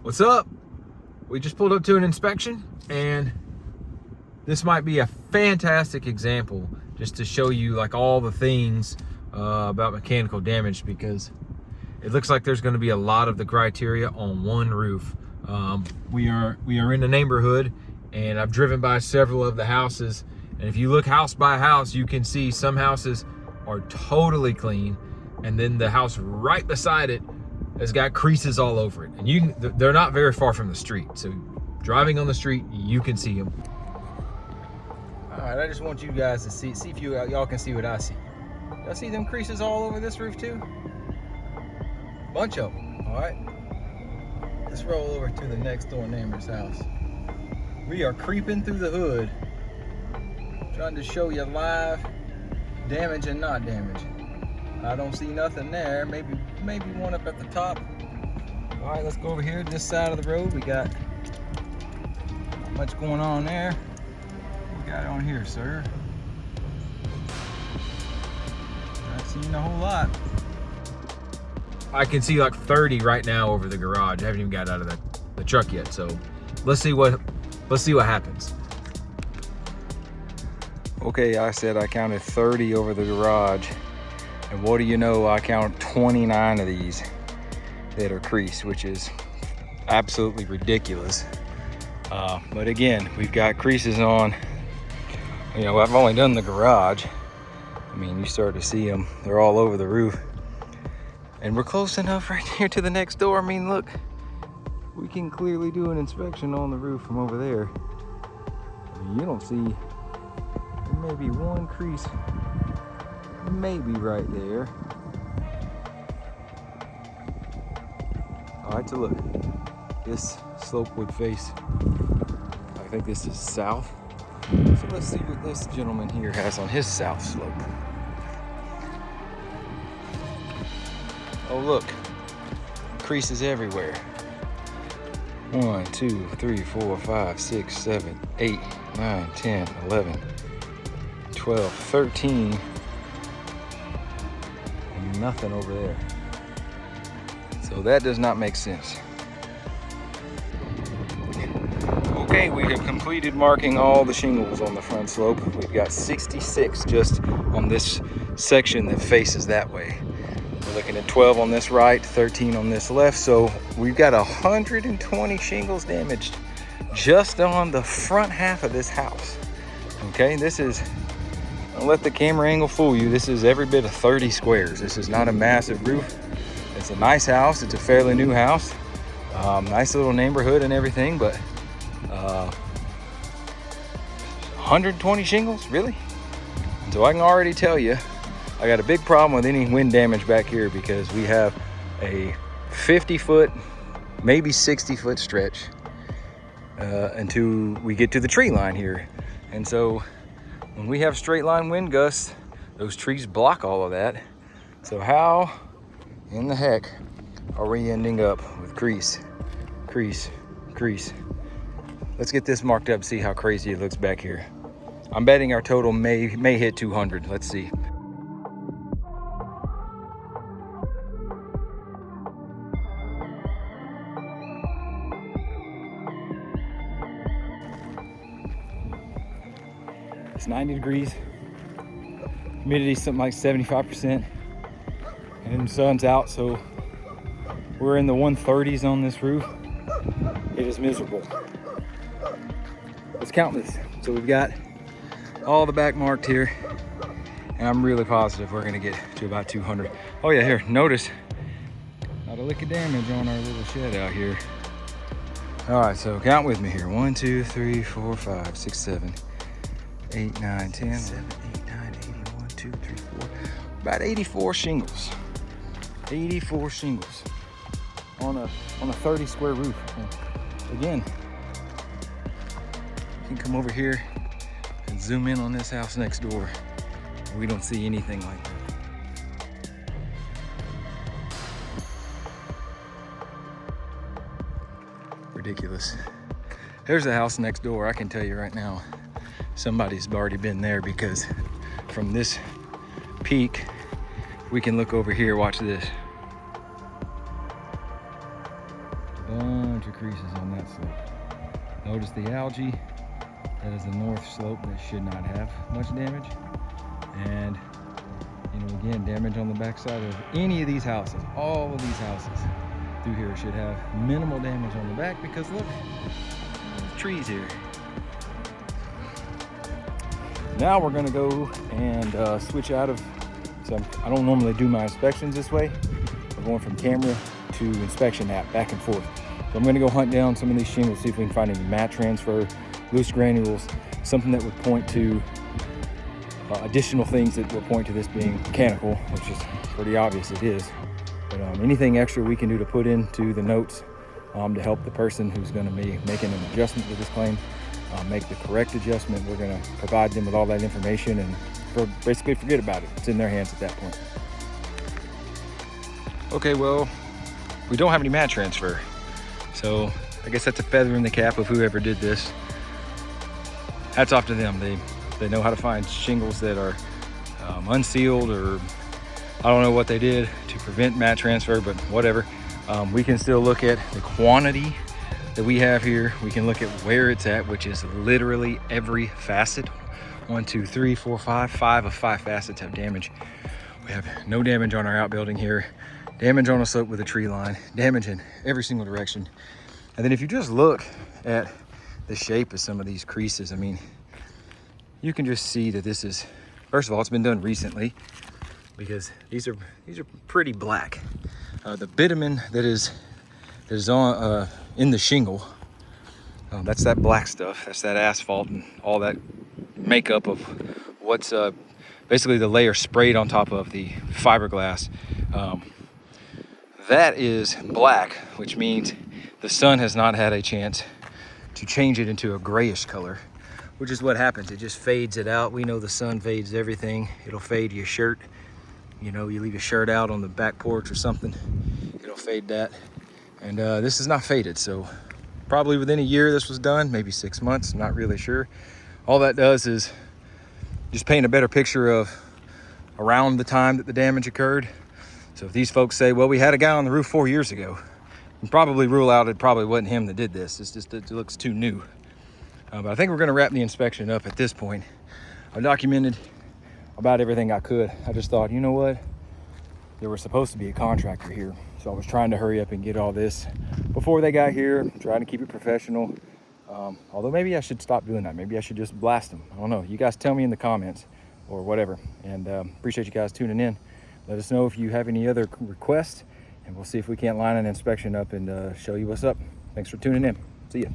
What's up? We just pulled up to an inspection, and this might be a fantastic example just to show you like all the things about mechanical damage, because it looks like there's going to be a lot of the criteria on one roof. We are in the neighborhood, and I've driven by several of the houses, and if you look house by house, you can see some houses are totally clean, and then the house right beside it has got creases all over it, and they're not very far from the street, so driving on the street you can see them. All right, I just want you guys to see if y'all can see what I see. Y'all see them creases all over this roof too? Bunch of them. All right, let's roll over to the next door neighbor's house. We are creeping through the hood, trying to show you live damage and not damage. I don't see nothing there. Maybe one up at the top. All right, let's go over here to this side of the road. We got not much going on there. What we got on here, sir? Not seeing a whole lot. I can see like 30 right now over the garage. I haven't even got out of the truck yet, so let's see what happens. Okay, I said I counted 30 over the garage. And what do you know, I count 29 of these that are creased, which is absolutely ridiculous. But again, we've got creases on, you know, I've only done the garage. I mean, you start to see them, they're all over the roof. And we're close enough right here to the next door. I mean, look, we can clearly do an inspection on the roof from over there. I mean, you don't see, there may be one crease. Maybe right there. All right, so look, this slope would face, I think this is south. So let's see what this gentleman here has on his south slope. Oh look, creases everywhere. 1, 2, 3, 4, 5, 6, 7, 8, 9, 10, 11, 12, 13. Nothing over there. So that does not make sense. Okay, we have completed marking all the shingles on the front slope. We've got 66 just on this section that faces that way. We're looking at 12 on this right, 13 on this left. So we've got 120 shingles damaged just on the front half of this house. Okay, this is, don't let the camera angle fool you. This is every bit of 30 squares. This is not a massive roof. It's a nice house. It's a fairly new house. Nice little neighborhood and everything, but 120 shingles, really? So I can already tell you, I got a big problem with any wind damage back here, because we have a 50-foot, maybe 60-foot stretch until we get to the tree line here. And so when we have straight line wind gusts, those trees block all of that. So how in the heck are we ending up with crease? Let's get this marked up, see how crazy it looks back here. I'm betting our total may hit 200. Let's see. It's 90 degrees, humidity something like 75%, and the sun's out, so we're in the 130s on this roof. It is miserable. Let's count this. So we've got all the back marked here, and I'm really positive we're gonna get to about 200. Oh yeah, here, notice, not a lick of damage on our little shed out here. All right, so count with me here. 1, 2, 3, 4, 5, 6, 7, 8, 9, 10, 11, 8, 9, 80, 1, 2, 3, 4. About 84 shingles. 84 shingles on a 30 square roof. And again, you can come over here and zoom in on this house next door. We don't see anything like that. Ridiculous. There's a house next door. I can tell you right now, somebody's already been there, because from this peak we can look over here. Watch this. bunch of creases on that slope. Notice the algae. That is the north slope that should not have much damage. And you know, again, damage on the backside of any of these houses. All of these houses through here should have minimal damage on the back because look, there's trees here. Now we're gonna go and switch out of, so I don't normally do my inspections this way. We're going from camera to inspection app, back and forth. So I'm gonna go hunt down some of these shingles, see if we can find any mat transfer, loose granules, something that would point to additional things that will point to this being mechanical, which is pretty obvious it is. But anything extra we can do to put into the notes to help the person who's gonna be making an adjustment to this claim make the correct adjustment. We're gonna provide them with all that information and basically forget about it. It's in their hands at that point. Okay, well, we don't have any mat transfer. So I guess that's a feather in the cap of whoever did this. Hats off to them. They know how to find shingles that are unsealed, or I don't know what they did to prevent mat transfer, but whatever. We can still look at the quantity that we have here. We can look at where it's at, which is literally every facet. 1, 2, 3, 4, 5 of 5 facets have damage. We have no damage on our outbuilding here. Damage on a slope with a tree line, damage in every single direction. And then if you just look at the shape of some of these creases, I mean, you can just see that this is, first of all, it's been done recently because these are pretty black. The bitumen that is on in the shingle, that's that black stuff. That's that asphalt and all that makeup of what's basically the layer sprayed on top of the fiberglass. That is black, which means the sun has not had a chance to change it into a grayish color, which is what happens. It just fades it out. We know the sun fades everything. It'll fade your shirt. You know, you leave your shirt out on the back porch or something, it'll fade that. And this is not faded, so probably within a year this was done, maybe 6 months, I'm not really sure. All that does is just paint a better picture of around the time that the damage occurred. So if these folks say, well, we had a guy on the roof 4 years ago, you can probably rule out it probably wasn't him that did this. It's just, it looks too new. But I think we're gonna wrap the inspection up at this point. I documented about everything I could. I just thought, you know what? There was supposed to be a contractor here. So I was trying to hurry up and get all this before they got here, trying to keep it professional. Although maybe I should stop doing that. Maybe I should just blast them. I don't know. You guys tell me in the comments or whatever. And appreciate you guys tuning in. Let us know if you have any other requests, and we'll see if we can't line an inspection up and show you what's up. Thanks for tuning in. See ya.